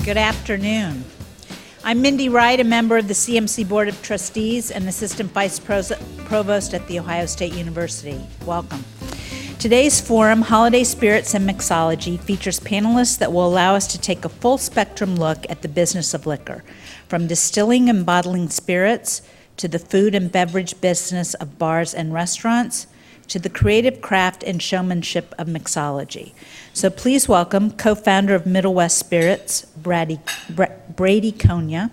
Good afternoon. I'm Mindy Wright, a member of the CMC Board of Trustees and Assistant Vice Provost at The Ohio State University. Welcome. Today's forum, Holiday Spirits and Mixology, features panelists that will allow us to take a full spectrum look at the business of liquor, from distilling and bottling spirits to the food and beverage business of bars and restaurants, to the creative craft and showmanship of mixology. So please welcome co-founder of Middle West Spirits, Brady Konya,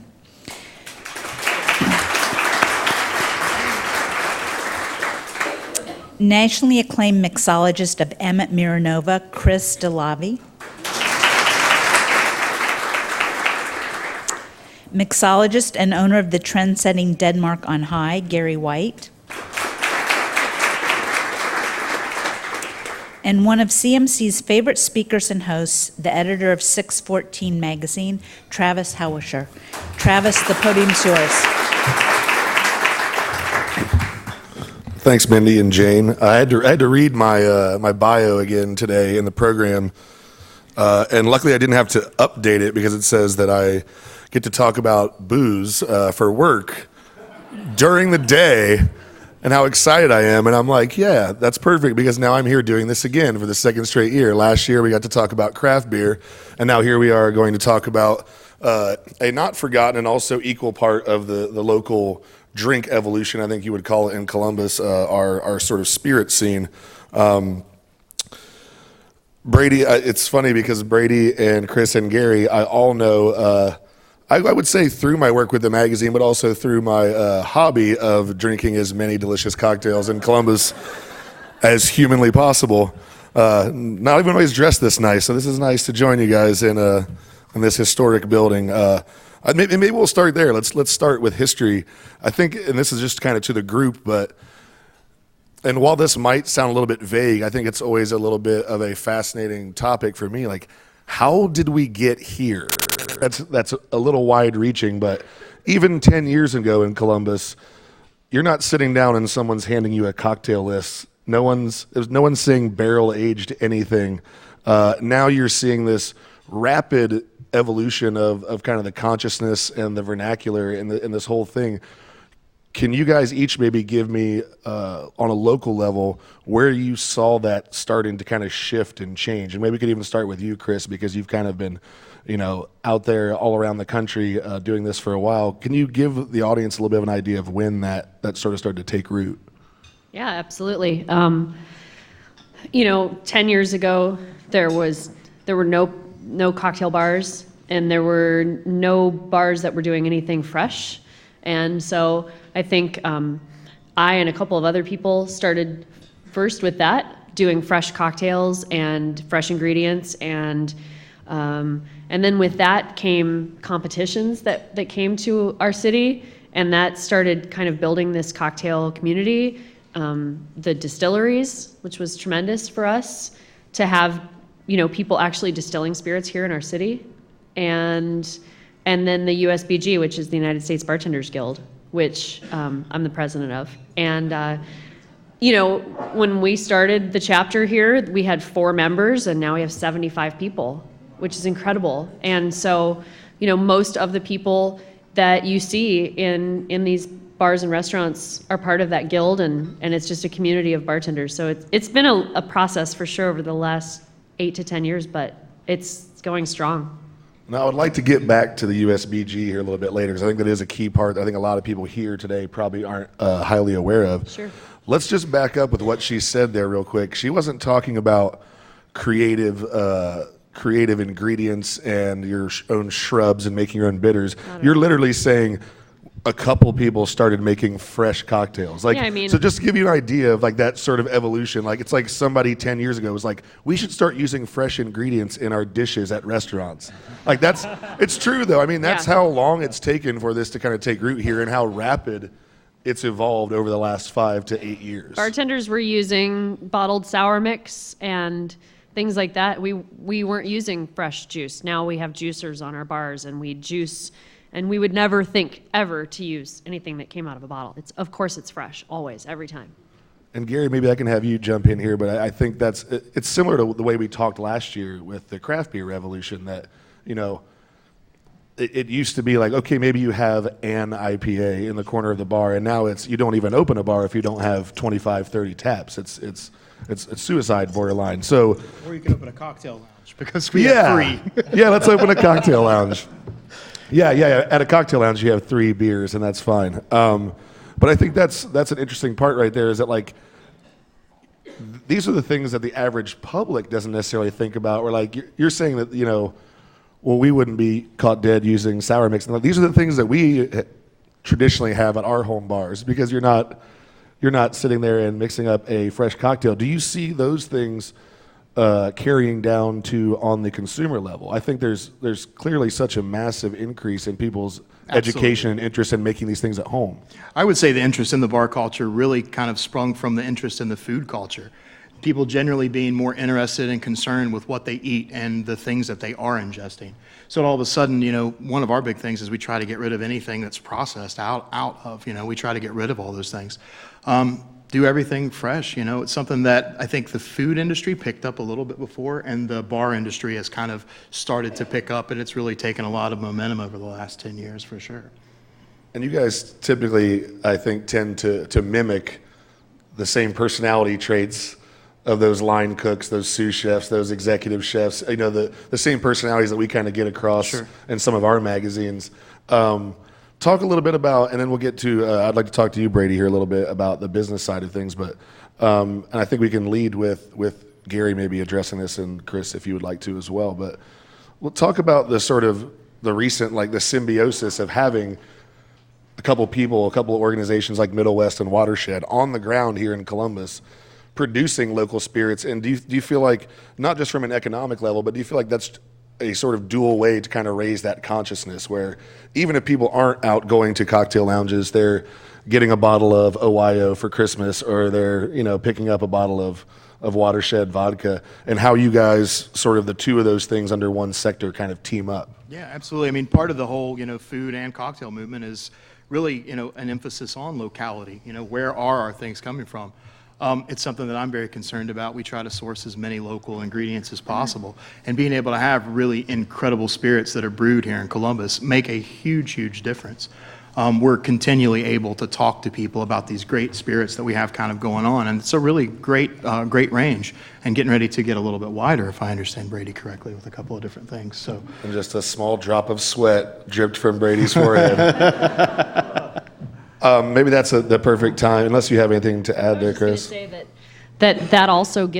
nationally acclaimed mixologist of Emmett Miranova, Chris DeLavi, mixologist and owner of the trend-setting Denmark on High, Gary White, and one of CMC's favorite speakers and hosts, the editor of 614 magazine, Travis Howisher. Travis, the podium's yours. Thanks, Mindy and Jane. I had to read my bio again today in the program, and luckily I didn't have to update it because it says that I get to talk about booze for work during the day and how excited I am. And I'm like, yeah, that's perfect, because now I'm here doing this again for the second straight year. Last year we got to talk about craft beer, and now here we are going to talk about a not forgotten and also equal part of the local drink evolution, I think you would call it in Columbus, our sort of spirit scene. Brady, it's funny because Brady and Chris and Gary, I all know, I would say through my work with the magazine, but also through my hobby of drinking as many delicious cocktails in Columbus as humanly possible. Not even always dressed this nice, so this is nice to join you guys in this historic building. Maybe we'll start there. Let's start with history. I think, and this is just kind of to the group, and while this might sound a little bit vague, I think it's always a little bit of a fascinating topic for me. Like, how did we get here? That's a little wide-reaching, but even 10 years ago in Columbus, you're not sitting down and someone's handing you a cocktail list. No one's saying barrel-aged anything. Now you're seeing this rapid evolution of kind of the consciousness and the vernacular in this whole thing. Can you guys each maybe give me, on a local level, where you saw that starting to kind of shift and change? And maybe we could even start with you, Chris, because you've kind of been, out there all around the country doing this for a while. Can you give the audience a little bit of an idea of when that sort of started to take root? Yeah, absolutely. 10 years ago, there were no cocktail bars, and there were no bars that were doing anything fresh. And so I think I and a couple of other people started first with that, doing fresh cocktails and fresh ingredients, and then with that came competitions that came to our city, and that started kind of building this cocktail community. The distilleries, which was tremendous for us to have, people actually distilling spirits here in our city, and then the USBG, which is the United States Bartenders Guild, which I'm the president of. And, when we started the chapter here, we had 4 members, and now we have 75 people, which is incredible. And so, most of the people that you see in these bars and restaurants are part of that guild, and it's just a community of bartenders. So it's been a process for sure over the last 8 to 10 years, but it's going strong. Now, I would like to get back to the USBG here a little bit later, because I think that is a key part that I think a lot of people here today probably aren't highly aware of. Sure. Let's just back up with what she said there real quick. She wasn't talking about creative ingredients and your own shrubs and making your own bitters. You're literally saying a couple people started making fresh cocktails. So just to give you an idea of like that sort of evolution, it's like somebody 10 years ago was like, we should start using fresh ingredients in our dishes at restaurants. It's true though. That's how long it's taken for this to kind of take root here, and how rapid it's evolved over the last 5 to 8 years. Bartenders were using bottled sour mix and things like that. We weren't using fresh juice. Now we have juicers on our bars, and we juice. And we would never think ever to use anything that came out of a bottle. Of course it's fresh, always, every time. And Gary, maybe I can have you jump in here, but I think it's similar to the way we talked last year with the craft beer revolution, that, it used to be like, okay, maybe you have an IPA in the corner of the bar, and now it's you don't even open a bar if you don't have 25, 30 taps. It's suicide borderline. So, or you can open a cocktail lounge because we have three. Yeah, let's open a cocktail lounge. Yeah. At a cocktail lounge, you have 3 beers, and that's fine. But I think that's an interesting part right there. Is that like these are the things that the average public doesn't necessarily think about. Or like you're saying that well, we wouldn't be caught dead using sour mix. These are the things that we traditionally have at our home bars because you're not sitting there and mixing up a fresh cocktail. Do you see those things carrying down to on the consumer level? I think there's clearly such a massive increase in people's education and interest in making these things at home. I would say the interest in the bar culture really kind of sprung from the interest in the food culture. People generally being more interested and concerned with what they eat and the things that they are ingesting. So all of a sudden, one of our big things is we try to get rid of anything that's processed out of, we try to get rid of all those things. Do everything fresh, it's something that I think the food industry picked up a little bit before, and the bar industry has kind of started to pick up, and it's really taken a lot of momentum over the last 10 years for sure. And you guys typically, I think, tend to mimic the same personality traits of those line cooks, those sous chefs, those executive chefs, the same personalities that we kind of get across in some of our magazines. Talk a little bit about, and then we'll get to, I'd like to talk to you, Brady, here a little bit about the business side of things, but and I think we can lead with Gary maybe addressing this, and Chris, if you would like to as well. But we'll talk about the recent, like the symbiosis of having a couple of organizations like Middle West and Watershed on the ground here in Columbus producing local spirits. And do you feel like, not just from an economic level, but do you feel like that's a sort of dual way to kind of raise that consciousness where even if people aren't out going to cocktail lounges, they're getting a bottle of OYO for Christmas, or they're, picking up a bottle of Watershed vodka, and how you guys sort of the two of those things under one sector kind of team up? Yeah, absolutely. I mean, part of the whole, food and cocktail movement is really, an emphasis on locality. Where are our things coming from? It's something that I'm very concerned about. We try to source as many local ingredients as possible, and being able to have really incredible spirits that are brewed here in Columbus make a huge, huge difference. We're continually able to talk to people about these great spirits that we have kind of going on, and it's a really great range, and getting ready to get a little bit wider, if I understand Brady correctly, with a couple of different things. So, and just a small drop of sweat dripped from Brady's forehead. Maybe that's the perfect time, unless you have anything to add there, Chris. I was going to say that also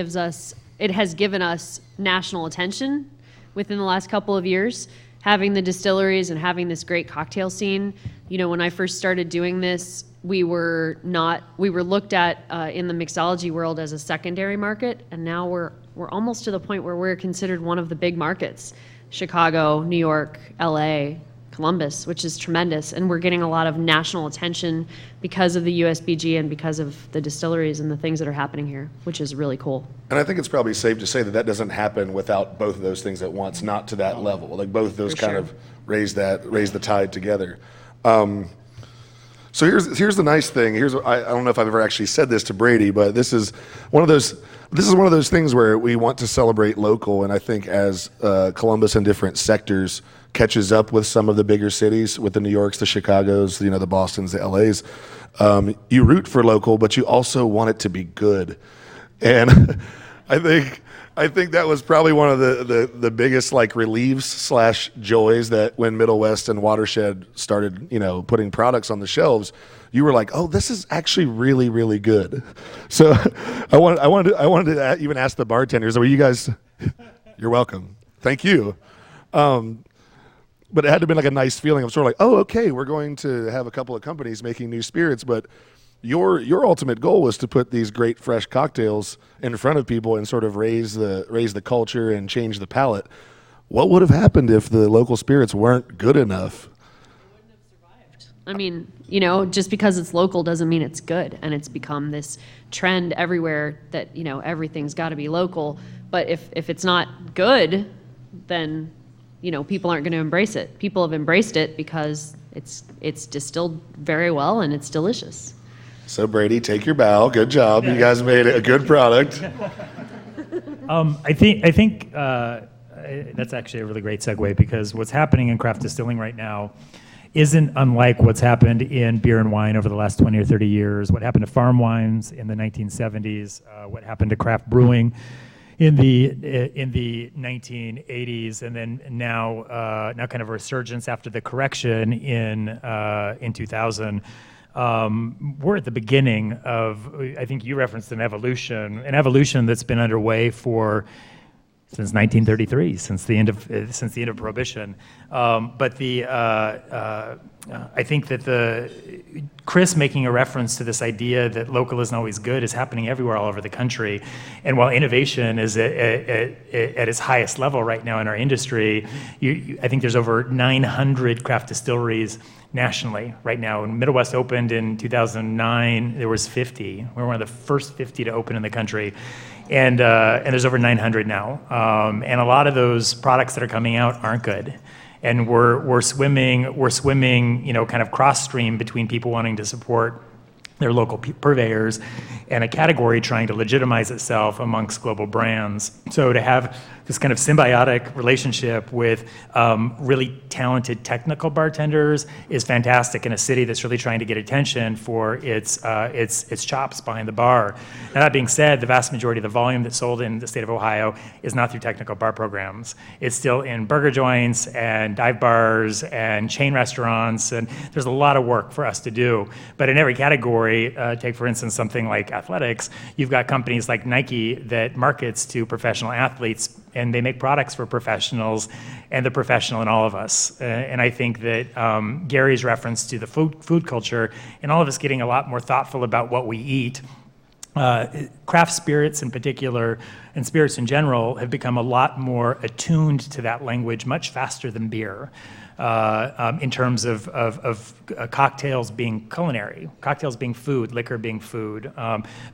has given us national attention within the last couple of years, having the distilleries and having this great cocktail scene. When I first started doing this, we were looked at in the mixology world as a secondary market, and now we're almost to the point where we're considered one of the big markets: Chicago, New York, LA, Columbus, which is tremendous, and we're getting a lot of national attention because of the USBG and because of the distilleries and the things that are happening here, which is really cool. And I think it's probably safe to say that doesn't happen without both of those things at once, not to that level. Like both of those kind of raise the tide together. So here's the nice thing. I don't know if I've ever actually said this to Brady, but this is one of those things where we want to celebrate local, and I think as Columbus and different sectors catches up with some of the bigger cities, with the New Yorks, the Chicagos, the Bostons, the LAs, you root for local, but you also want it to be good. And I think that was probably one of the biggest reliefs / joys, that when Middle West and Watershed started, putting products on the shelves, you were like, oh, this is actually really, really good. So I wanted to even ask the bartenders, were you guys, you're welcome. Thank you. But it had to have been like a nice feeling of sort of like, oh, okay, we're going to have a couple of companies making new spirits, but your ultimate goal was to put these great fresh cocktails in front of people and sort of raise the culture and change the palate. What would have happened if the local spirits weren't good enough? They wouldn't have survived. I mean, just because it's local doesn't mean it's good, and it's become this trend everywhere that, everything's got to be local. But if it's not good, then people aren't going to embrace it. People have embraced it because it's distilled very well and it's delicious. So Brady, take your bow. Good job. You guys made a good product. I think that's actually a really great segue, because what's happening in craft distilling right now isn't unlike what's happened in beer and wine over the last 20 or 30 years, what happened to farm wines in the 1970s, what happened to craft brewing in the 1980s, and then now kind of a resurgence after the correction in 2000. We're at the beginning of, I think you referenced an evolution that's been underway since 1933, since the end of Prohibition. But I think that Chris making a reference to this idea that local isn't always good is happening everywhere all over the country. And while innovation is at its highest level right now in our industry, I think there's over 900 craft distilleries nationally right now. When Middle West opened in 2009, there was 50. We were one of the first 50 to open in the country. And there's over 900 now. And a lot of those products that are coming out aren't good. And we're swimming, kind of cross-stream between people wanting to support their local purveyors and a category trying to legitimize itself amongst global brands. So to have this kind of symbiotic relationship with really talented technical bartenders is fantastic in a city that's really trying to get attention for its chops behind the bar. Now, that being said, the vast majority of the volume that's sold in the state of Ohio is not through technical bar programs. It's still in burger joints and dive bars and chain restaurants, and there's a lot of work for us to do. But in every category, take for instance something like athletics, you've got companies like Nike that markets to professional athletes, and they make products for professionals and the professional in all of us. And I think that Gary's reference to the food culture and all of us getting a lot more thoughtful about what we eat, craft spirits in particular, and spirits in general, have become a lot more attuned to that language much faster than beer. In terms of cocktails being culinary, cocktails being food, liquor being food,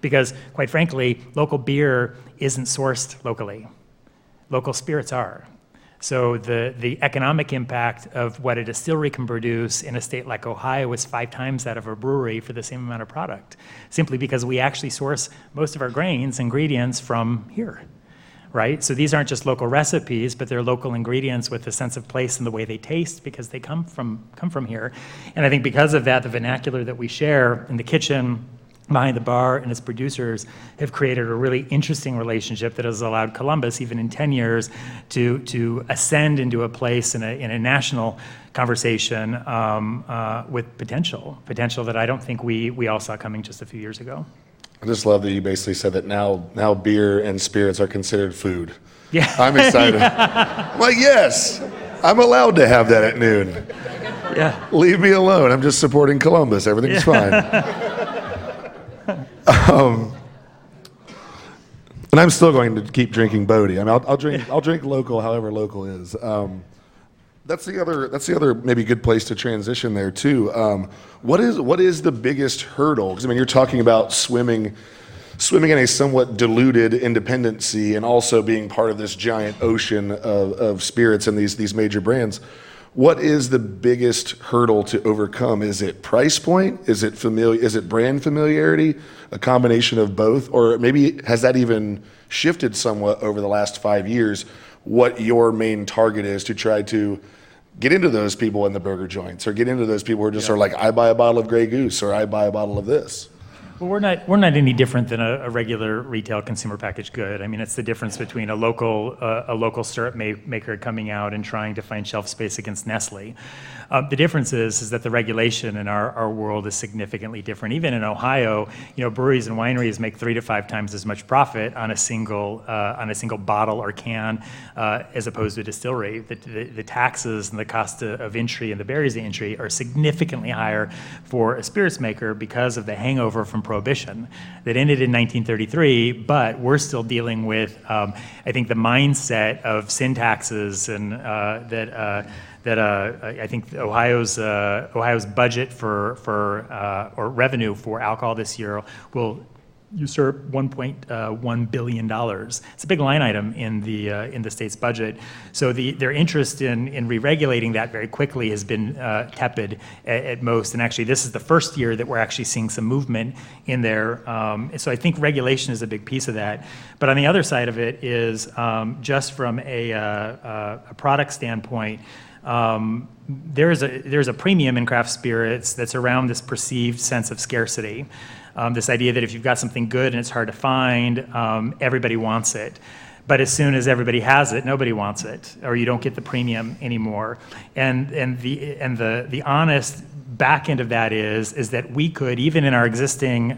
because quite frankly, local beer isn't sourced locally. Local spirits are. So the economic impact of what a distillery can produce in a state like Ohio is 5 times that of a brewery for the same amount of product, simply because we actually source most of our grains, ingredients from here. Right? So these aren't just local recipes, but they're local ingredients with a sense of place in the way they taste because they come from here. And I think because of that, the vernacular that we share in the kitchen, behind the bar, and its producers have created a really interesting relationship that has allowed Columbus, even in 10 years, to ascend into a place in a national conversation with potential that I don't think we all saw coming just a few years ago. I just love that you basically said that now beer and spirits are considered food. Yeah. I'm excited. I'm like, yes, I'm allowed to have that at noon. Yeah. Leave me alone. I'm just supporting Columbus. Everything's fine. And I'm still going to keep drinking Bodie. I mean, I'll drink local, however local is. That's the other maybe good place to transition there too. What is the biggest hurdle? Because I mean, you're talking about swimming in a somewhat diluted independency and also being part of this giant ocean of spirits and these major brands. What is the biggest hurdle to overcome? Is it price point? Is it brand familiarity? A combination of both? Or maybe has that even shifted somewhat over the last 5 years? What your main target is to try to get into those people in the burger joints, or get into those people who are just sort of like, I buy a bottle of Grey Goose, or I buy a bottle of this. Well, we're not any different than a regular retail consumer packaged good. I mean, it's the difference between a local syrup maker coming out and trying to find shelf space against Nestle. The difference is that the regulation in our world is significantly different. Even in Ohio, breweries and wineries make 3 to 5 times as much profit on a single bottle or can as opposed to a distillery. The taxes and the cost of entry and the barriers to entry are significantly higher for a spirits maker because of the hangover from Prohibition that ended in 1933. But we're still dealing with, I think, the mindset of sin taxes and that I think Ohio's budget for revenue for alcohol this year will usurp $1.1 billion. It's a big line item in the state's budget. So their interest in re-regulating that very quickly has been tepid at most. And actually, this is the first year that we're actually seeing some movement in there. So I think regulation is a big piece of that. But on the other side of it is just from a product standpoint, there's a premium in craft spirits that's around this perceived sense of scarcity. This idea that if you've got something good and it's hard to find, everybody wants it. But as soon as everybody has it, nobody wants it, or you don't get the premium anymore. And the honest back end of that is that we could, even in our existing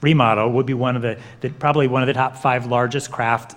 remodel, would be probably one of the top 5 largest craft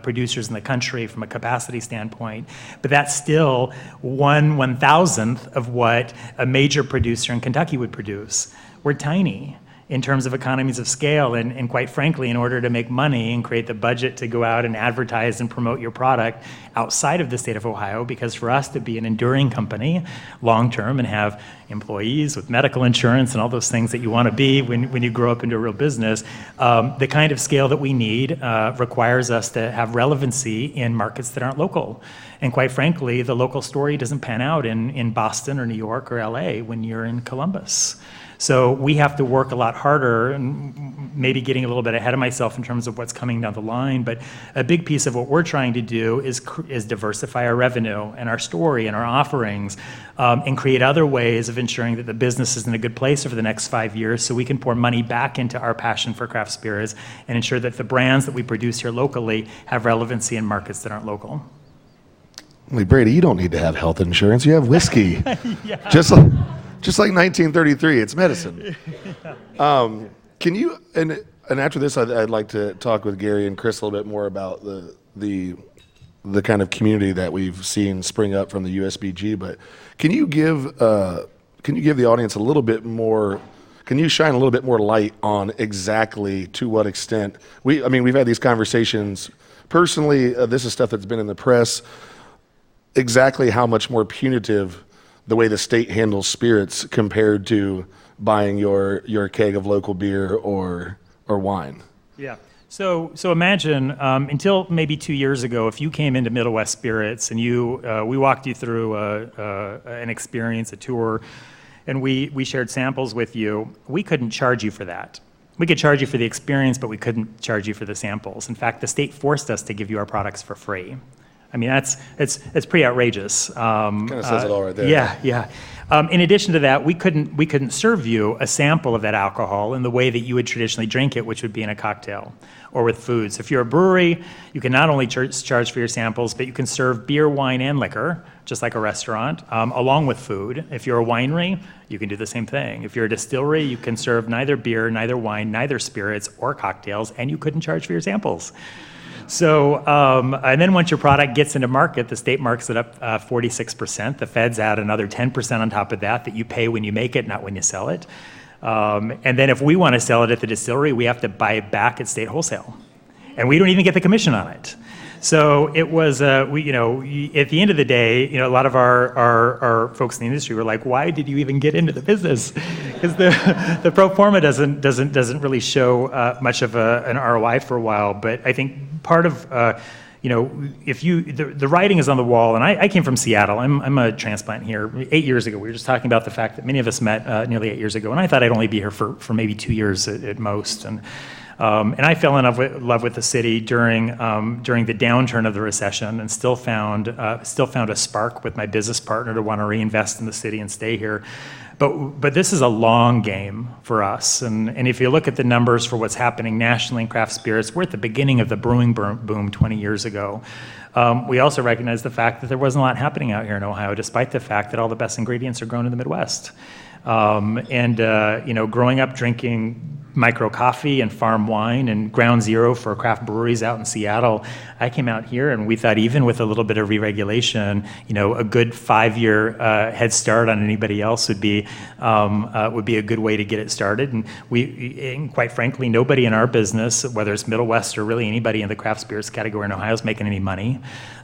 producers in the country from a capacity standpoint. But that's still 1/1000th of what a major producer in Kentucky would produce. We're tiny in terms of economies of scale, and quite frankly, in order to make money and create the budget to go out and advertise and promote your product outside of the state of Ohio, because for us to be an enduring company long-term and have employees with medical insurance and all those things that you want to be when you grow up into a real business, the kind of scale that we need requires us to have relevancy in markets that aren't local. And quite frankly, the local story doesn't pan out in Boston or New York or LA when you're in Columbus. So we have to work a lot harder, and maybe getting a little bit ahead of myself in terms of what's coming down the line, but a big piece of what we're trying to do is diversify our revenue and our story and our offerings, and create other ways of ensuring that the business is in a good place over the next 5 years, so we can pour money back into our passion for craft spirits and ensure that the brands that we produce here locally have relevancy in markets that aren't local. Wait, Brady, you don't need to have health insurance. You have whiskey. Yeah. Just like 1933, it's medicine. Can you, and after this, I'd like to talk with Gary and Chris a little bit more about the kind of community that we've seen spring up from the USBG. But can you give the audience a little bit more? Can you shine a little bit more light on exactly to what extent we've had these conversations personally. This is stuff that's been in the press. Exactly how much more punitive the way the state handles spirits compared to buying your keg of local beer or wine. Yeah. So imagine until maybe 2 years ago, if you came into Middle West Spirits and we walked you through an experience, a tour, and we shared samples with you, we couldn't charge you for that. We could charge you for the experience, but we couldn't charge you for the samples. In fact, the state forced us to give you our products for free. I mean, it's pretty outrageous. Kind of says it all right there. Yeah. In addition to that, we couldn't serve you a sample of that alcohol in the way that you would traditionally drink it, which would be in a cocktail or with foods. If you're a brewery, you can not only charge for your samples, but you can serve beer, wine, and liquor, just like a restaurant, along with food. If you're a winery, you can do the same thing. If you're a distillery, you can serve neither beer, neither wine, neither spirits or cocktails, and you couldn't charge for your samples. So, and then once your product gets into market, the state marks it up 46%. The feds add another 10% on top of that you pay when you make it, not when you sell it. And then if we want to sell it at the distillery, we have to buy it back at state wholesale. And we don't even get the commission on it. So it was, at the end of the day, a lot of our folks in the industry were like, why did you even get into the business? Because the pro forma doesn't really show much of an ROI for a while. But I think part of, the writing is on the wall, and I came from Seattle. I'm a transplant here. 8 years ago, we were just talking about the fact that many of us met nearly 8 years ago, and I thought I'd only be here for maybe 2 years at most. And I fell in love with the city during the downturn of the recession, and still found a spark with my business partner to want to reinvest in the city and stay here. But this is a long game for us, and if you look at the numbers for what's happening nationally in craft spirits, we're at the beginning of the brewing boom 20 years ago. We also recognize the fact that there wasn't a lot happening out here in Ohio, despite the fact that all the best ingredients are grown in the Midwest. Growing up drinking micro coffee and farm wine and ground zero for craft breweries out in Seattle, I came out here and we thought even with a little bit of re-regulation, a good 5-year head start on anybody else would be a good way to get it started. And quite frankly, nobody in our business, whether it's Middle West or really anybody in the craft spirits category in Ohio, is making any money.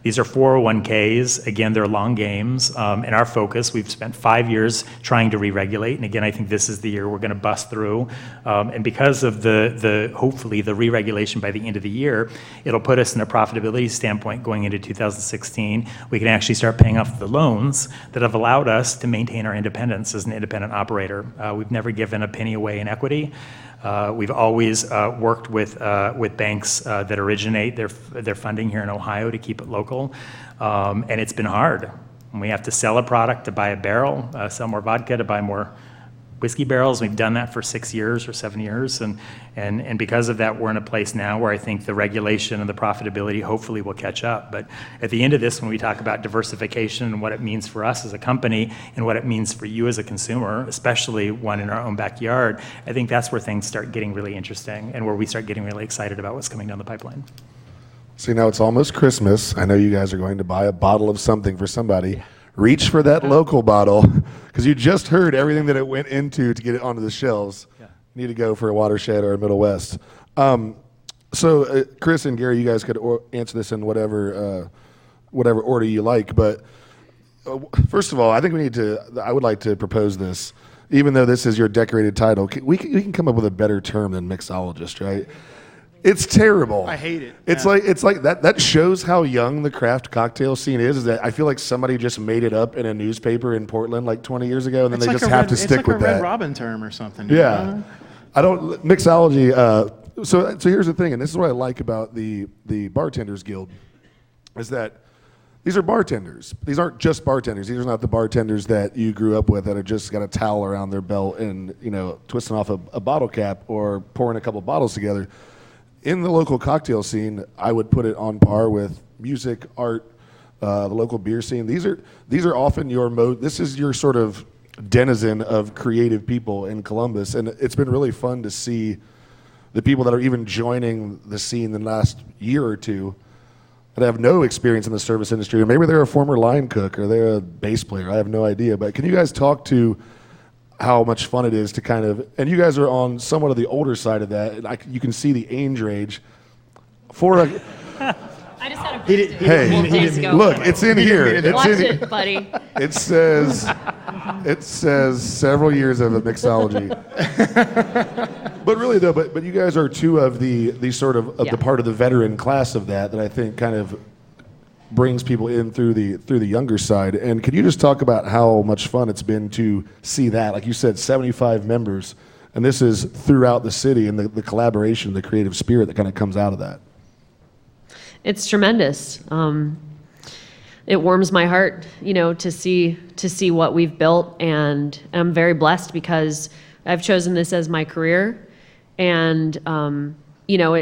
These are 401ks. Again, they're long games. And our focus, we've spent 5 years trying to re-regulate. And again, I think this is the year we're going to bust through And because of the hopefully the re-regulation by the end of the year, it'll put us in a profitability standpoint going into 2016. We can actually start paying off the loans that have allowed us to maintain our independence as an independent operator. We've never given a penny away in equity. We've always worked with banks that originate their funding here in Ohio to keep it local, and it's been hard. We have to sell a product to buy a barrel, sell more vodka to buy more whiskey barrels. We've done that for 6 years or 7 years, and because of that, we're in a place now where I think the regulation and the profitability hopefully will catch up. But at the end of this, when we talk about diversification and what it means for us as a company and what it means for you as a consumer, especially one in our own backyard, I think that's where things start getting really interesting and where we start getting really excited about what's coming down the pipeline. See, now it's almost Christmas. I know you guys are going to buy a bottle of something for somebody. Reach for that local bottle, because you just heard everything that it went into to get it onto the shelves. Yeah. You need to go for a Watershed or a Middle West. So Chris and Gary, you guys could answer this in whatever order you like. But first of all, I think I would like to propose this. Even though this is your decorated title, we can come up with a better term than mixologist, right? It's terrible. I hate it. It's like that shows how young the craft cocktail scene is that I feel like somebody just made it up in a newspaper in Portland like 20 years ago, and then they just have to stick with that. It's like a Red Robin term or something. Yeah. I don't mixology. So here's the thing, and this is what I like about the Bartenders Guild, is that these are bartenders. These aren't just bartenders. These are not the bartenders that you grew up with that have just got a towel around their belt and twisting off a bottle cap or pouring a couple bottles together. In the local cocktail scene, I would put it on par with music, art, the local beer scene. These are often this is your sort of denizen of creative people in Columbus, and it's been really fun to see the people that are even joining the scene in the last year or two that have no experience in the service industry, or maybe they're a former line cook or they're a bass player. I have no idea, but can you guys talk to how much fun it is to kind of, and you guys are on somewhat of the older side of that, and you can see the age range for a. I just had a hey, look, it's in here. Watch it, buddy. It says several years of a mixology. But really though, but you guys are two of the sort of the part of the veteran class of that I think kind of brings people in through the younger side. And can you just talk about how much fun it's been to see that? Like you said, 75 members, and this is throughout the city, and the collaboration, the creative spirit that kind of comes out of that. It's tremendous. It warms my heart, to see what we've built, and I'm very blessed because I've chosen this as my career, and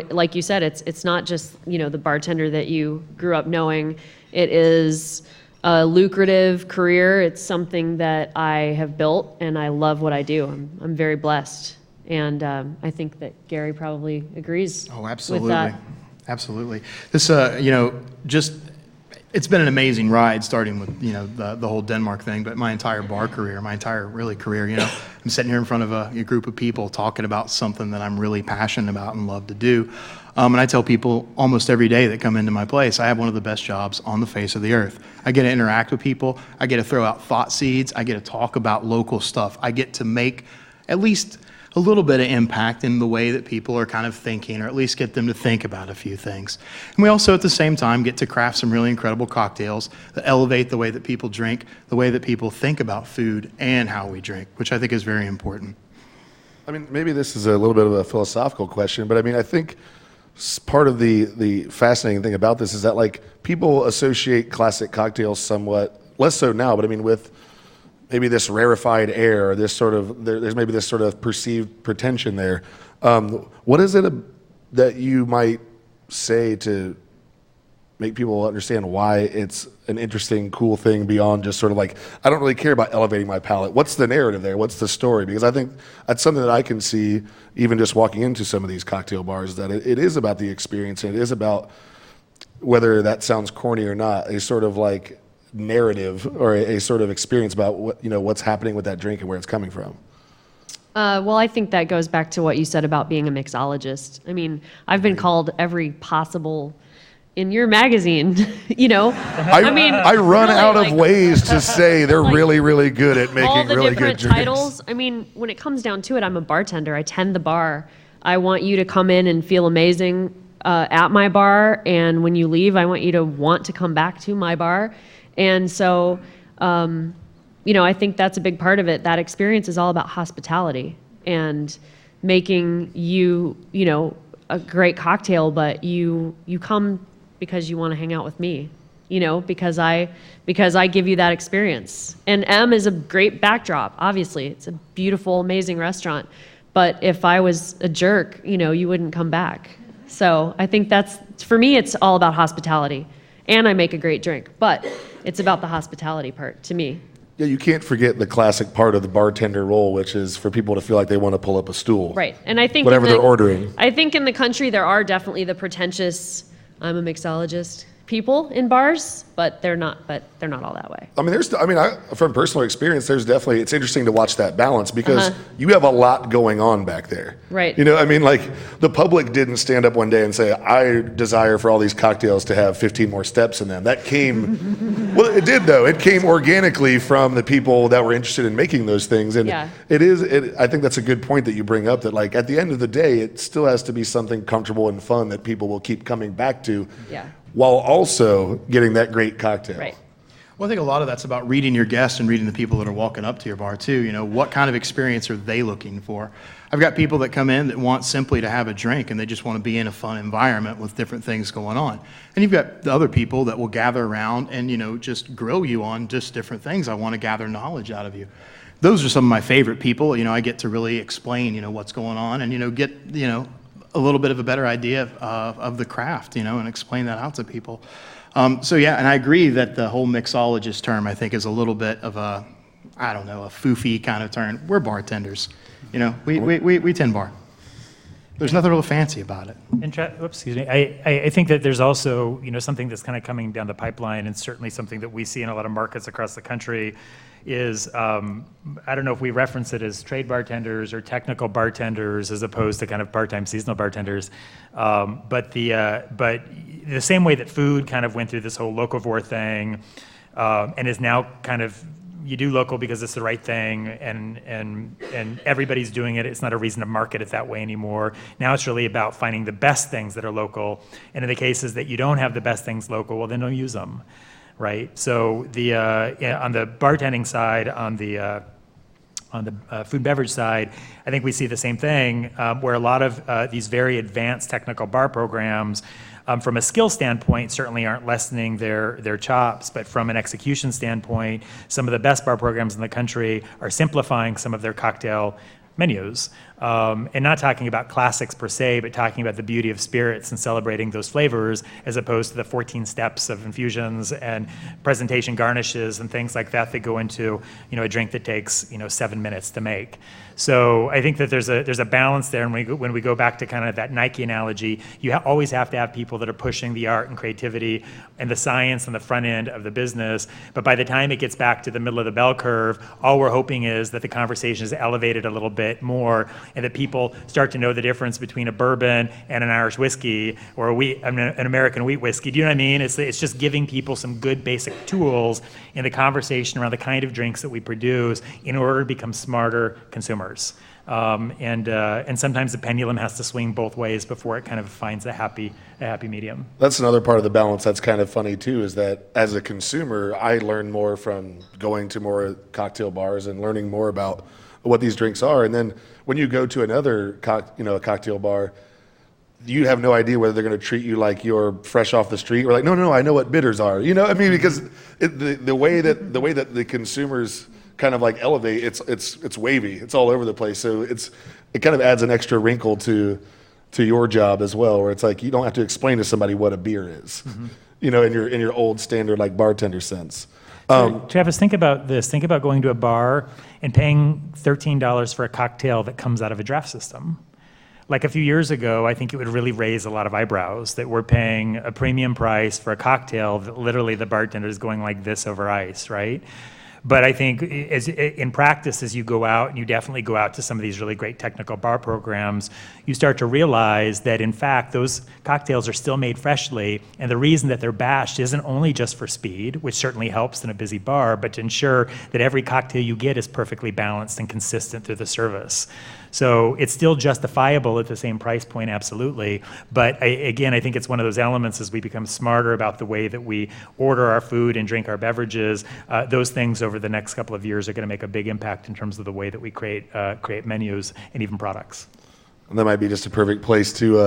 like you said, it's not just, the bartender that you grew up knowing. It is a lucrative career. It's something that I have built, and I love what I do. I'm very blessed. And I think that Gary probably agrees. Oh, absolutely. With that. Absolutely. This, it's been an amazing ride, starting with, the whole Denmark thing, but my entire bar career, my entire career, I'm sitting here in front of a group of people talking about something that I'm really passionate about and love to do. And I tell people almost every day that come into my place, I have one of the best jobs on the face of the earth. I get to interact with people. I get to throw out thought seeds. I get to talk about local stuff. I get to make at least a little bit of impact in the way that people are kind of thinking, or at least get them to think about a few things. And we also, at the same time, get to craft some really incredible cocktails that elevate the way that people drink, the way that people think about food and how we drink, which I think is very important. I mean, maybe this is a little bit of a philosophical question, but I mean, I think part of the fascinating thing about this is that, like, people associate classic cocktails somewhat, less so now, but I mean, with maybe this rarefied air, or this sort of, there's maybe this sort of perceived pretension there. What is it that you might say to make people understand why it's an interesting, cool thing beyond just sort of like, I don't really care about elevating my palate. What's the narrative there? What's the story? Because I think that's something that I can see even just walking into some of these cocktail bars, that it is about the experience, and it is about, whether that sounds corny or not, a sort of like narrative or a sort of experience about what, what's happening with that drink and where it's coming from. Well, I think that goes back to what you said about being a mixologist. I mean, I've been called every possible in your magazine, you know? I run really, out of like, ways to say they're really, really good at all making the really different good drinks. titles. I mean, when it comes down to it, I'm a bartender. I tend the bar. I want you to come in and feel amazing at my bar, and when you leave, I want you to want to come back to my bar. And so, you know, I think that's a big part of it. That experience is all about hospitality and making you know, a great cocktail, but you come because you want to hang out with me, you know, because I give you that experience. And M is a great backdrop, obviously. It's a beautiful, amazing restaurant. But if I was a jerk, you know, you wouldn't come back. So I think for me, it's all about hospitality. And I make a great drink, but it's about the hospitality part to me. Yeah, you can't forget the classic part of the bartender role, which is for people to feel like they want to pull up a stool. Right. And I think whatever they're ordering. I think in the country there are definitely the pretentious, I'm a mixologist people in bars, but they're not all that way. I mean, from personal experience, it's interesting to watch that balance because you have a lot going on back there. Right. You know, I mean, like the public didn't stand up one day and say, I desire for all these cocktails to have 15 more steps in them. That came, well, it did though. It came organically from the people that were interested in making those things. And Yeah. I think that's a good point that you bring up, that like at the end of the day, it still has to be something comfortable and fun that people will keep coming back to. Yeah. While also getting that great cocktail. Right. Well, I think a lot of that's about reading your guests and reading the people that are walking up to your bar too. You know, what kind of experience are they looking for? I've got people that come in that want simply to have a drink and they just want to be in a fun environment with different things going on. And you've got the other people that will gather around and, you know, just grill you on just different things. I want to gather knowledge out of you. Those are some of my favorite people. You know, I get to really explain, you know, what's going on and, you know, get, you know, a little bit of a better idea of the craft, you know, and explain that out to people. So yeah, and I agree that the whole mixologist term, I think, is a little bit of a, I don't know, a foofy kind of term. We're bartenders, you know, we tend bar. There's nothing real fancy about it. Excuse me. I think that there's also, you know, something that's kind of coming down the pipeline, and certainly something that we see in a lot of markets across the country is, I don't know if we reference it as trade bartenders or technical bartenders as opposed to kind of part-time seasonal bartenders. But the same way that food kind of went through this whole locavore thing and is now kind of, you do local because it's the right thing and everybody's doing it. It's not a reason to market it that way anymore. Now it's really about finding the best things that are local. And in the cases that you don't have the best things local, well, then don't use them, right? So on the bartending side, on the food and beverage side, I think we see the same thing where a lot of these very advanced technical bar programs from a skill standpoint, certainly aren't lessening their chops, but from an execution standpoint, some of the best bar programs in the country are simplifying some of their cocktail menus, and not talking about classics per se, but talking about the beauty of spirits and celebrating those flavors as opposed to the 14 steps of infusions and presentation garnishes and things like that that go into, you know, a drink that takes, you know, 7 minutes to make. So I think that there's a balance there, and when we go back to kind of that Nike analogy, you always have to have people that are pushing the art and creativity and the science on the front end of the business. But by the time it gets back to the middle of the bell curve, all we're hoping is that the conversation is elevated a little bit more, and that people start to know the difference between a bourbon and an Irish whiskey or an American wheat whiskey. Do you know what I mean? It's just giving people some good basic tools in the conversation around the kind of drinks that we produce in order to become smarter consumers. And sometimes the pendulum has to swing both ways before it kind of finds a happy medium. That's another part of the balance that's kind of funny too, is that as a consumer, I learn more from going to more cocktail bars and learning more about what these drinks are. And then when you go to another cocktail bar, you have no idea whether they're going to treat you like you're fresh off the street or like, no, I know what bitters are. You know, I mean, because the way that the consumers kind of like elevate, it's wavy, it's all over the place. So it kind of adds an extra wrinkle to your job as well, where it's like you don't have to explain to somebody what a beer is, you know, in your old standard like bartender sense. Travis, think about this. Think about going to a bar and paying $13 for a cocktail that comes out of a draft system. Like a few years ago, I think it would really raise a lot of eyebrows that we're paying a premium price for a cocktail that literally the bartender is going like this over ice, right? But I think in practice, as you go out, and you definitely go out to some of these really great technical bar programs, you start to realize that in fact those cocktails are still made freshly, and the reason that they're batched isn't only just for speed, which certainly helps in a busy bar, but to ensure that every cocktail you get is perfectly balanced and consistent through the service. So it's still justifiable at the same price point, absolutely. But again, I think it's one of those elements as we become smarter about the way that we order our food and drink our beverages. Those things over the next couple of years are going to make a big impact in terms of the way that we create menus and even products. And that might be just a perfect place to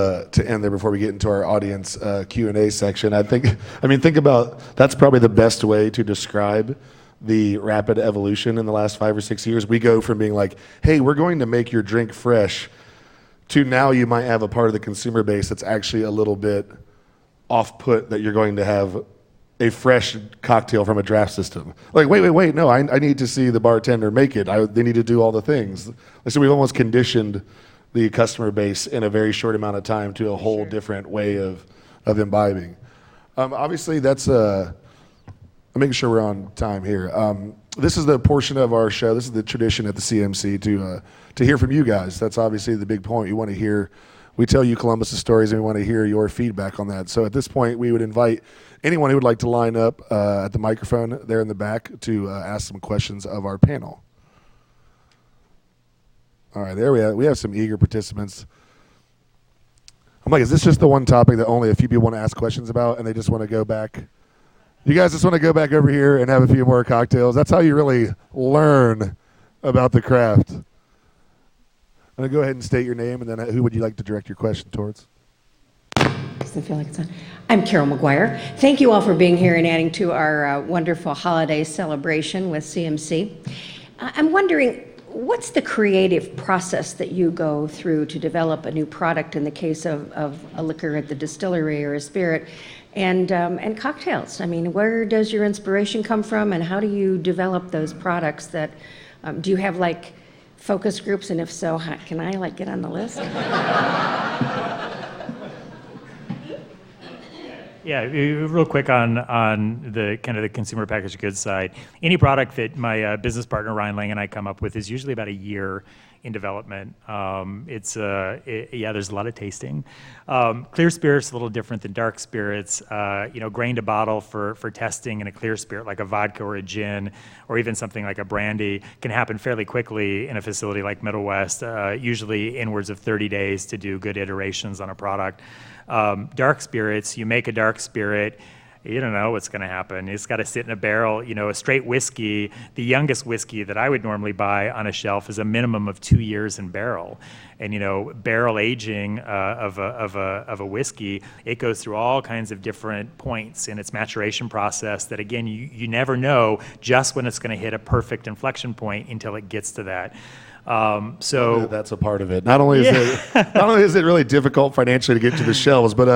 end there before we get into our audience Q&A section. Think about, that's probably the best way to describe the rapid evolution in the last 5 or 6 years. We go from being like, hey, we're going to make your drink fresh, to now you might have a part of the consumer base that's actually a little bit off-put that you're going to have a fresh cocktail from a draft system. Like, wait, no, I need to see the bartender make it. They need to do all the things. So we've almost conditioned the customer base in a very short amount of time to a whole different way of imbibing. Obviously, that's I'm making sure we're on time here. This is the portion of our show. This is the tradition at the CMC to hear from you guys. That's obviously the big point. You want to hear. We tell you Columbus's stories, and we want to hear your feedback on that. So at this point, we would invite anyone who would like to line up at the microphone there in the back to ask some questions of our panel. All right, there we are. We have some eager participants. I'm like, is this just the one topic that only a few people want to ask questions about, and they just want to go back? You guys just want to go back over here and have a few more cocktails? That's how you really learn about the craft. I'm going to go ahead and state your name, and then who would you like to direct your question towards? Doesn't feel like it's on. I'm Carol McGuire. Thank you all for being here and adding to our wonderful holiday celebration with CMC. I'm wondering, what's the creative process that you go through to develop a new product in the case of a liquor at the distillery or a spirit? And cocktails. I mean, where does your inspiration come from, and how do you develop those products that, do you have like focus groups, and if so, can I like get on the list? Yeah, real quick on the kind of the consumer packaged goods side. Any product that my business partner Ryan Lang and I come up with is usually about a year in development. There's a lot of tasting. Clear spirits a little different than dark spirits. Grain to bottle for testing in a clear spirit like a vodka or a gin, or even something like a brandy, can happen fairly quickly in a facility like Middle West. Usually inwards of 30 days to do good iterations on a product. Dark spirits, you make a dark spirit, you don't know what's going to happen. It's got to sit in a barrel. A straight whiskey, the youngest whiskey that I would normally buy on a shelf is a minimum of 2 years in barrel. And barrel aging of a whiskey, it goes through all kinds of different points in its maturation process that, again, you never know just when it's going to hit a perfect inflection point until it gets to that. So that's a part of it. Not only is it really difficult financially to get to the shelves, but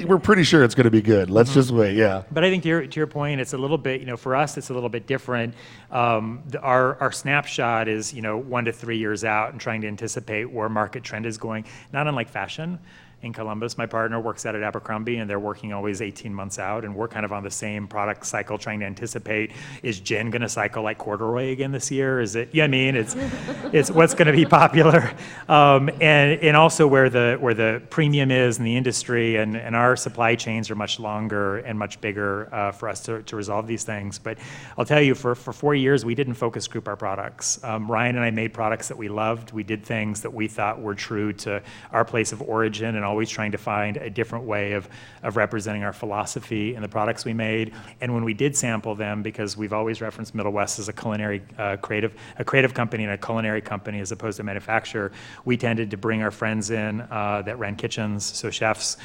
we're pretty sure it's going to be good. Let's just wait. Yeah. But I think to your point, it's a little bit, for us, it's a little bit different. Our snapshot is 1 to 3 years out and trying to anticipate where market trend is going. Not unlike fashion. In Columbus, my partner works out at Abercrombie, and they're working always 18 months out, and we're kind of on the same product cycle, trying to anticipate, is gin going to cycle like corduroy again this year? Is it? Yeah, I mean, it's what's going to be popular, and also where the premium is in the industry, and our supply chains are much longer and much bigger for us to resolve these things. But I'll tell you, for 4 years, we didn't focus group our products. Ryan and I made products that we loved. We did things that we thought were true to our place of origin, and always trying to find a different way of representing our philosophy in the products we made. And when we did sample them, because we've always referenced Middle West as a culinary creative company and a culinary company as opposed to manufacturer, we tended to bring our friends in that ran kitchens, so chefs,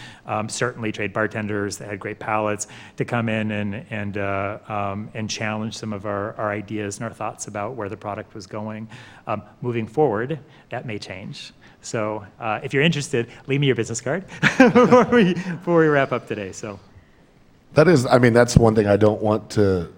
certainly trade bartenders that had great palates, to come in and challenge some of our ideas and our thoughts about where the product was going. Moving forward, that may change. So if you're interested, leave me your business card before we wrap up today. So that's one thing I don't want to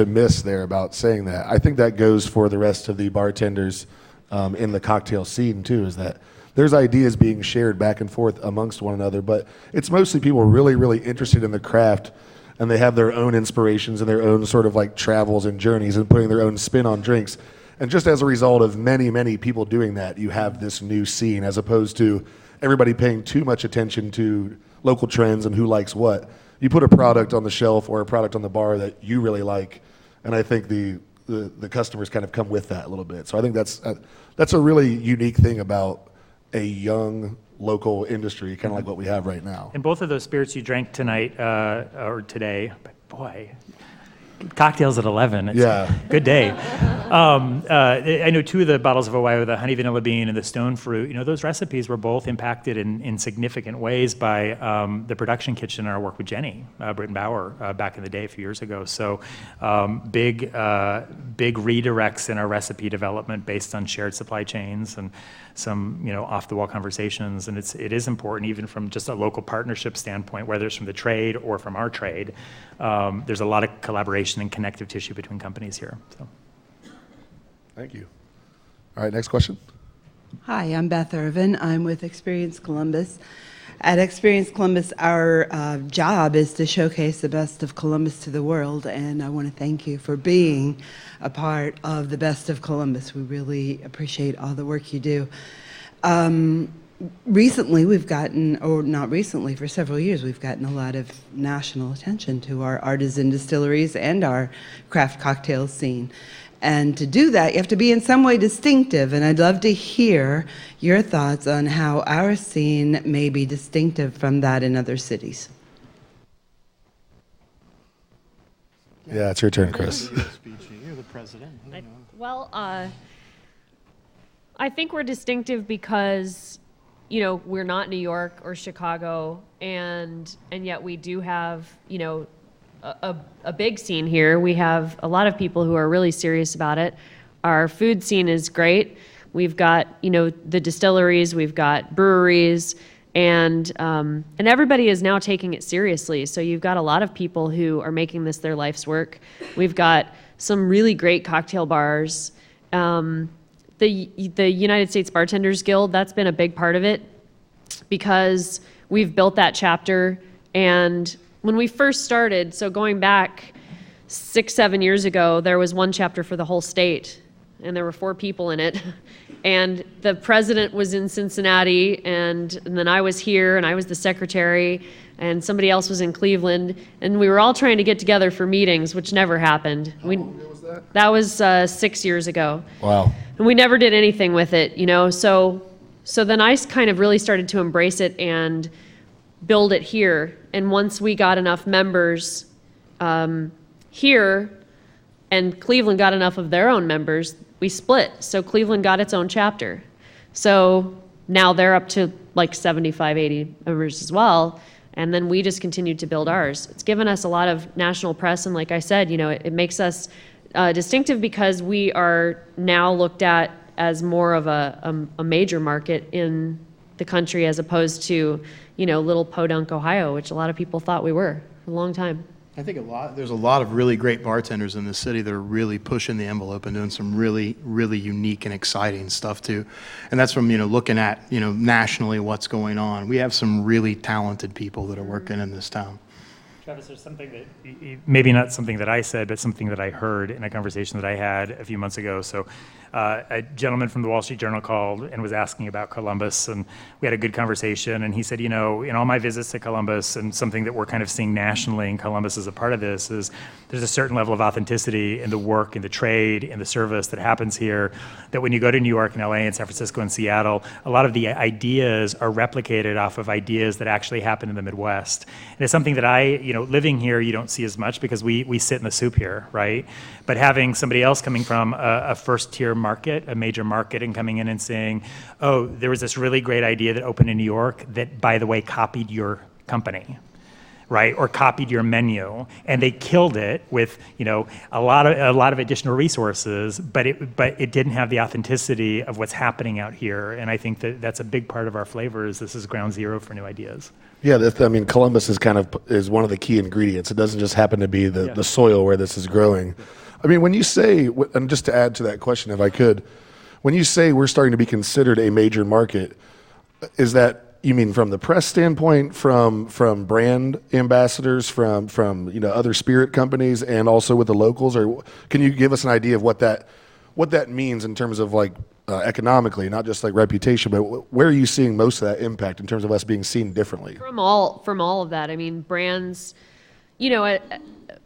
miss there about saying that. I think that goes for the rest of the bartenders in the cocktail scene too, is that there's ideas being shared back and forth amongst one another, but it's mostly people really, really interested in the craft and they have their own inspirations and their own sort of like travels and journeys and putting their own spin on drinks. And just as a result of many, many people doing that, you have this new scene, as opposed to everybody paying too much attention to local trends and who likes what. You put a product on the shelf or a product on the bar that you really like, and I think the customers kind of come with that a little bit. So I think that's a really unique thing about a young local industry, kind of like what we have right now. And both of those spirits you drank tonight or today, boy, cocktails at 11. It's a good day. I know two of the bottles of Ohio, the honey vanilla bean and the stone fruit, those recipes were both impacted in significant ways by the production kitchen and our work with Jenny Britton Bauer back in the day a few years ago. So big redirects in our recipe development based on shared supply chains and some off-the-wall conversations. And it is important, even from just a local partnership standpoint, whether it's from the trade or from our trade. There's a lot of collaboration and connective tissue between companies here. So. Thank you. All right, next question. Hi, I'm Beth Irvin. I'm with Experience Columbus. At Experience Columbus, our job is to showcase the best of Columbus to the world, and I want to thank you for being a part of the best of Columbus. We really appreciate all the work you do. Recently, we've gotten, or not recently, for several years, we've gotten a lot of national attention to our artisan distilleries and our craft cocktail scene. And to do that, you have to be in some way distinctive, and I'd love to hear your thoughts on how our scene may be distinctive from that in other cities. Yeah, it's your turn, Chris. You're the president. I think we're distinctive because we're not New York or Chicago, and yet we do have, a big scene here. We have a lot of people who are really serious about it. Our food scene is great. We've got, the distilleries, we've got breweries, and everybody is now taking it seriously. So you've got a lot of people who are making this their life's work. We've got some really great cocktail bars. The United States Bartenders Guild, that's been a big part of it because we've built that chapter. And when we first started, so going back 6-7 years ago, there was one chapter for the whole state, and there were 4 people in it. And the president was in Cincinnati, and then I was here, and I was the secretary, and somebody else was in Cleveland, and we were all trying to get together for meetings, which never happened. How long ago was that? That was 6 years ago. Wow. And we never did anything with it, So then I kind of really started to embrace it and build it here. And once we got enough members here, and Cleveland got enough of their own members, we split. So Cleveland got its own chapter. So now they're up to like 75, 80 members as well. And then we just continued to build ours. It's given us a lot of national press. And like I said, it makes us distinctive because we are now looked at as more of a major market in the country as opposed to, little Podunk, Ohio, which a lot of people thought we were for a long time. I think there's a lot of really great bartenders in this city that are really pushing the envelope and doing some really, really unique and exciting stuff too. And that's from, looking at, nationally what's going on. We have some really talented people that are working in this town. Travis, there's something that, maybe not something that I said, but something that I heard in a conversation that I had a few months ago. So a gentleman from the Wall Street Journal called and was asking about Columbus, and we had a good conversation, and he said, in all my visits to Columbus, and something that we're kind of seeing nationally, and Columbus is a part of this, is there's a certain level of authenticity in the work, in the trade, in the service that happens here, that when you go to New York and LA and San Francisco and Seattle, a lot of the ideas are replicated off of ideas that actually happen in the Midwest. And it's something that living here, you don't see as much because we sit in the soup here, right? But having somebody else coming from a first-tier market, a major market, and coming in and saying, oh, there was this really great idea that opened in New York that, by the way, copied your company, right? Or copied your menu, and they killed it with, a lot of additional resources, but it didn't have the authenticity of what's happening out here. And I think that's a big part of our flavor. Is this is ground zero for new ideas. Yeah, Columbus is one of the key ingredients. It doesn't just happen to be the soil where this is growing. When you say, and just to add to that question, if I could, when you say we're starting to be considered a major market, is that you mean from the press standpoint, from brand ambassadors, from other spirit companies, and also with the locals? Or can you give us an idea of what that means in terms of like economically, not just like reputation, but where are you seeing most of that impact in terms of us being seen differently? From all of that, I mean, brands,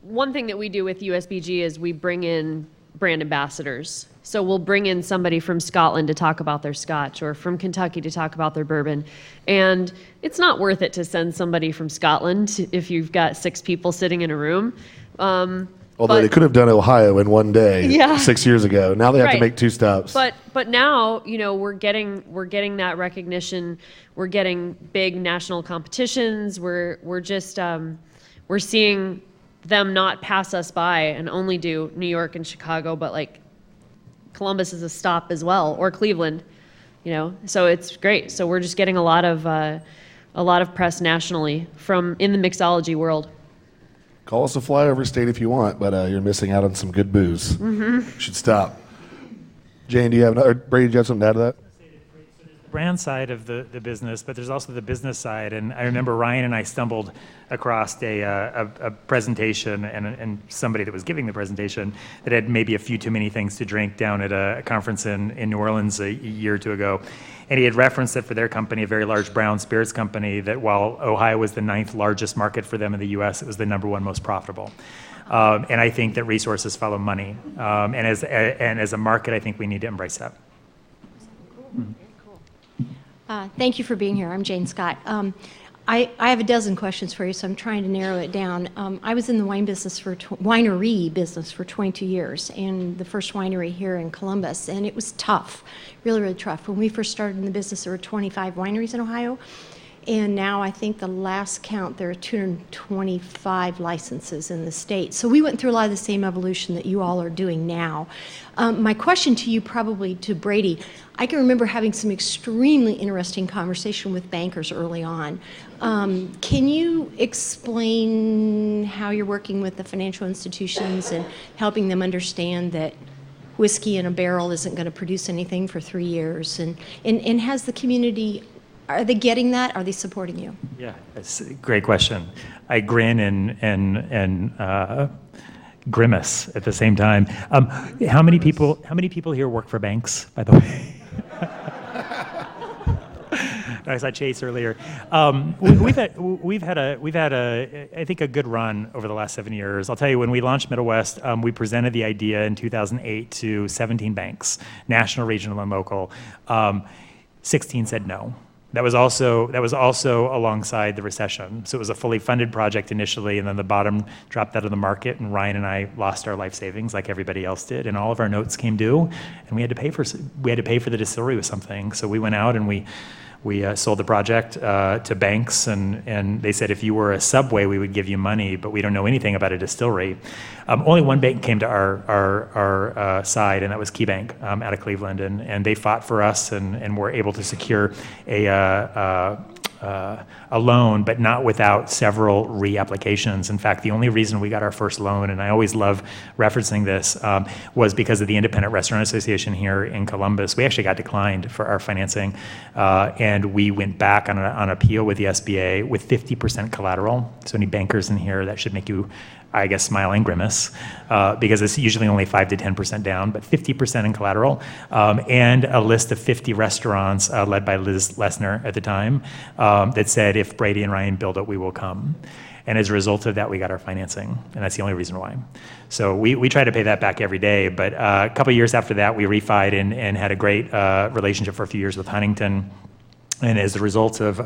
one thing that we do with USBG is we bring in brand ambassadors. So we'll bring in somebody from Scotland to talk about their scotch, or from Kentucky to talk about their bourbon. And it's not worth it to send somebody from Scotland if you've got 6 people sitting in a room. Although they could have done Ohio in one day 6 years ago. Now they have to make 2 stops. But now, we're getting that recognition. We're getting big national competitions. We're just we're seeing them not pass us by and only do New York and Chicago, but like Columbus is a stop as well, or Cleveland, So it's great. So we're just getting a lot of press nationally in the mixology world. Call us a flyover state if you want, but you're missing out on some good booze. Mm-hmm. You should stop. Jane, Brady, do you have something to add to that? Brand side of the business, but there's also the business side. And I remember Ryan and I stumbled across a presentation and somebody that was giving the presentation that had maybe a few too many things to drink down at a conference in New Orleans a year or two ago. And he had referenced that for their company, a very large brown spirits company, that while Ohio was the 9th largest market for them in the U.S., it was the number 1 most profitable. And I think that resources follow money. And as a market, I think we need to embrace that. Mm-hmm. Thank you for being here. I'm Jane Scott. I have a dozen questions for you, so I'm trying to narrow it down. I was in the winery business for 22 years, and the first winery here in Columbus, and it was tough, really, really tough. When we first started in the business, there were 25 wineries in Ohio, and now I think the last count, there are 225 licenses in the state. So we went through a lot of the same evolution that you all are doing now. My question to you, probably to Brady, I can remember having some extremely interesting conversation with bankers early on. Can you explain how you're working with the financial institutions and helping them understand that whiskey in a barrel isn't going to produce anything for 3 years? And has the community, are they getting that? Are they supporting you? Yeah, that's a great question. I grin and grimace at the same time. How many people here work for banks, by the way? I saw Chase earlier. We've had I think a good run over the last 7 years. I'll tell you, when we launched Middle West, we presented the idea in 2008 to 17 banks, national, regional, and local. 16 said no. That was also alongside the recession. So it was a fully funded project initially, and then the bottom dropped out of the market, and Ryan and I lost our life savings like everybody else did, and all of our notes came due, and we had to pay for the distillery with something. So we went out and we sold the project to banks, and they said, if you were a Subway, we would give you money, but we don't know anything about a distillery. Only one bank came to our side, and that was KeyBank out of Cleveland, and they fought for us and were able to secure a loan, but not without several reapplications. In fact, the only reason we got our first loan, and I always love referencing this, was because of the Independent Restaurant Association here in Columbus. We actually got declined for our financing, and we went back on appeal with the SBA with 50% collateral. So any bankers in here, that should make you, I guess, smile and grimace, because it's usually only 5 to 10% down, but 50% in collateral, and a list of 50 restaurants led by Liz Lesner at the time that said, if Brady and Ryan build it, we will come. And as a result of that, we got our financing, and that's the only reason why. So we try to pay that back every day, but a couple of years after that, we refied and had a great relationship for a few years with Huntington. And as a result of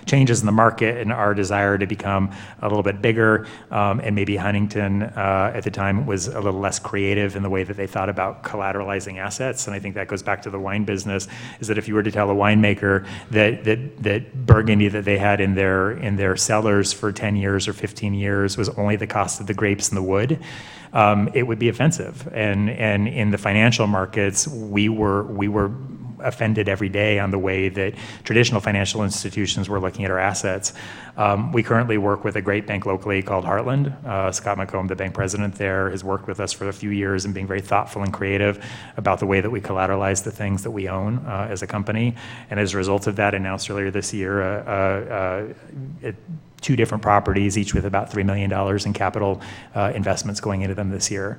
changes in the market and our desire to become a little bit bigger, and maybe Huntington at the time was a little less creative in the way that they thought about collateralizing assets. And I think that goes back to the wine business, is that if you were to tell a winemaker that Burgundy that they had in their cellars for 10 years or 15 years was only the cost of the grapes and the wood, it would be offensive. And in the financial markets, we were offended every day on the way that traditional financial institutions were looking at our assets. We currently work with a great bank locally called Heartland. Scott McComb, the bank president there, has worked with us for a few years and being very thoughtful and creative about the way that we collateralize the things that we own as a company. And as a result of that, announced earlier this year, 2 different properties, each with about $3 million in capital investments going into them this year.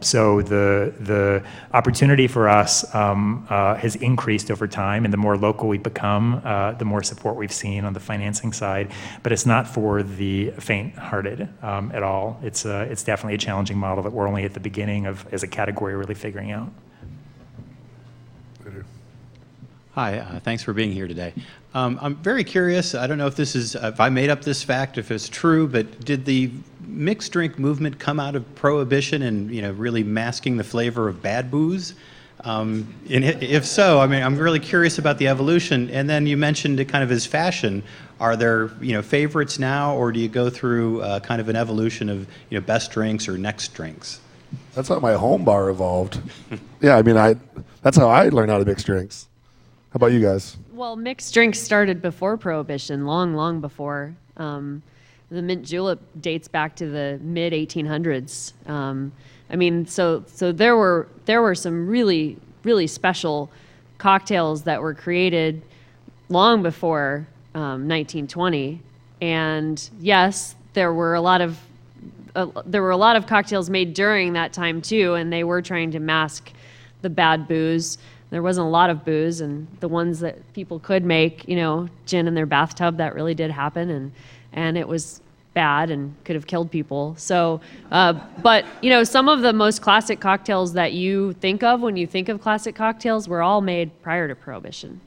So the opportunity for us has increased over time, and the more local we become, the more support we've seen on the financing side. But it's not for the faint-hearted at all. It's definitely a challenging model that we're only at the beginning of, as a category, really figuring out. Hi, thanks for being here today. I'm very curious, I don't know if I made up this fact, if it's true, but did the mixed drink movement come out of Prohibition and, really masking the flavor of bad booze? And if so, I mean, I'm really curious about the evolution. And then you mentioned it kind of as fashion. Are there, favorites now, or do you go through kind of an evolution of, best drinks or next drinks? That's how my home bar evolved. Yeah, I mean, that's how I learned how to mix drinks. How about you guys? Well, mixed drinks started before Prohibition, long before. The mint julep dates back to the mid 1800s. I mean, so there were some really, really special cocktails that were created long before 1920. And yes, there were a lot of cocktails made during that time too, and they were trying to mask the bad booze. There wasn't a lot of booze, and the ones that people could make, gin in their bathtub, that really did happen, and it was bad and could have killed people. So, but some of the most classic cocktails that you think of when you think of classic cocktails were all made prior to Prohibition.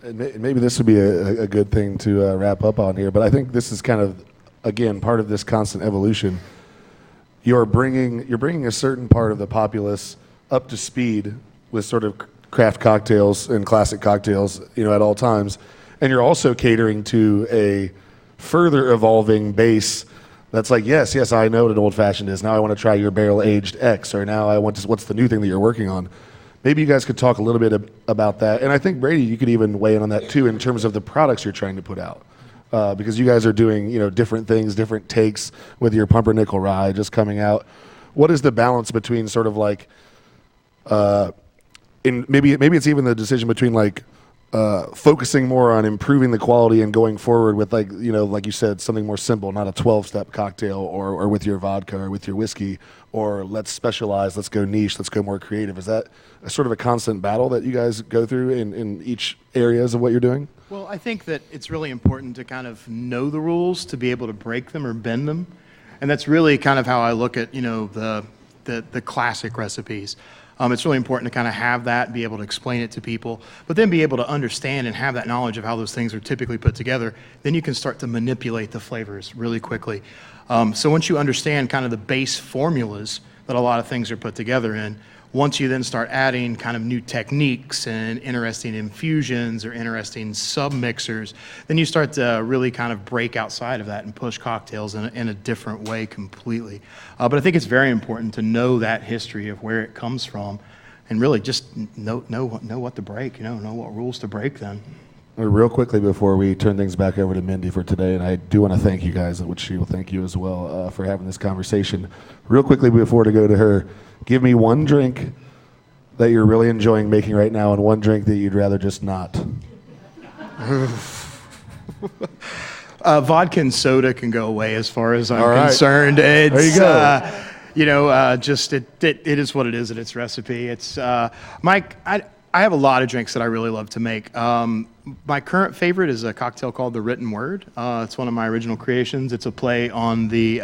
And maybe this would be a good thing to wrap up on here, but I think this is kind of, again, part of this constant evolution. You're bringing a certain part of the populace up to speed with sort of craft cocktails and classic cocktails, at all times. And you're also catering to a further evolving base that's like, yes, I know what an old fashioned is. Now I want to try your barrel aged X, or now I want to, what's the new thing that you're working on? Maybe you guys could talk a little bit about that. And I think, Brady, you could even weigh in on that too in terms of the products you're trying to put out. Because you guys are doing, different things, different takes with your pumpernickel rye just coming out. What is the balance between sort of like, maybe it's even the decision between like focusing more on improving the quality and going forward with like you said, something more simple, not a 12-step cocktail, or with your vodka or with your whiskey, or let's specialize, let's go niche, let's go more creative. Is that a sort of a constant battle that you guys go through in each areas of what you're doing? Well, I think that it's really important to kind of know the rules to be able to break them or bend them. And that's really kind of how I look at, the classic recipes. It's really important to kind of have that, be able to explain it to people, but then be able to understand and have that knowledge of how those things are typically put together. Then you can start to manipulate the flavors really quickly. So once you understand kind of the base formulas that a lot of things are put together in, once you then start adding kind of new techniques and interesting infusions or interesting submixers, then you start to really kind of break outside of that and push cocktails in a different way completely. But I think it's very important to know that history of where it comes from, and really just know what to break, know what rules to break then. Real quickly before we turn things back over to Mindy for today, and I do want to thank you guys, which she will thank you as well, for having this conversation. Real quickly before to go to her, give me one drink that you're really enjoying making right now and one drink that you'd rather just not. Vodka and soda can go away as far as I'm concerned. It's, there you go. It is what it is in its recipe. It's Mike. I have a lot of drinks that I really love to make. My current favorite is a cocktail called The Written Word. It's one of my original creations. It's a play on the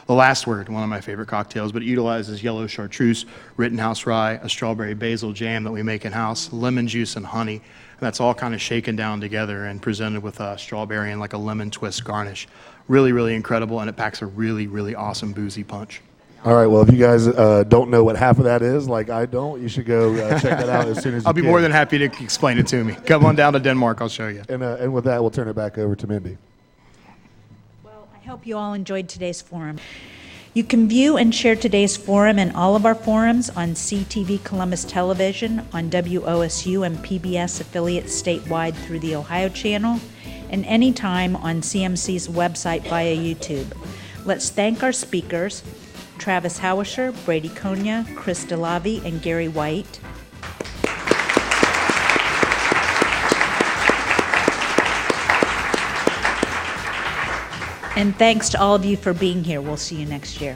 Last Word, one of my favorite cocktails, but it utilizes yellow chartreuse, Rittenhouse rye, a strawberry basil jam that we make in-house, lemon juice and honey. And that's all kind of shaken down together and presented with a strawberry and like a lemon twist garnish. Really, really incredible, and it packs a really, really awesome boozy punch. All right, well, if you guys don't know what half of that is, like I don't, you should go check that out as soon as you I'll be more than happy to explain it to me. Come on down to Denmark, I'll show you. And with that, we'll turn it back over to Mindy. Well, I hope you all enjoyed today's forum. You can view and share today's forum and all of our forums on CTV Columbus Television, on WOSU and PBS affiliates statewide through the Ohio Channel, and anytime on CMC's website via YouTube. Let's thank our speakers, Travis Howisher, Brady Konya, Chris DeLavi, and Gary White. And thanks to all of you for being here. We'll see you next year.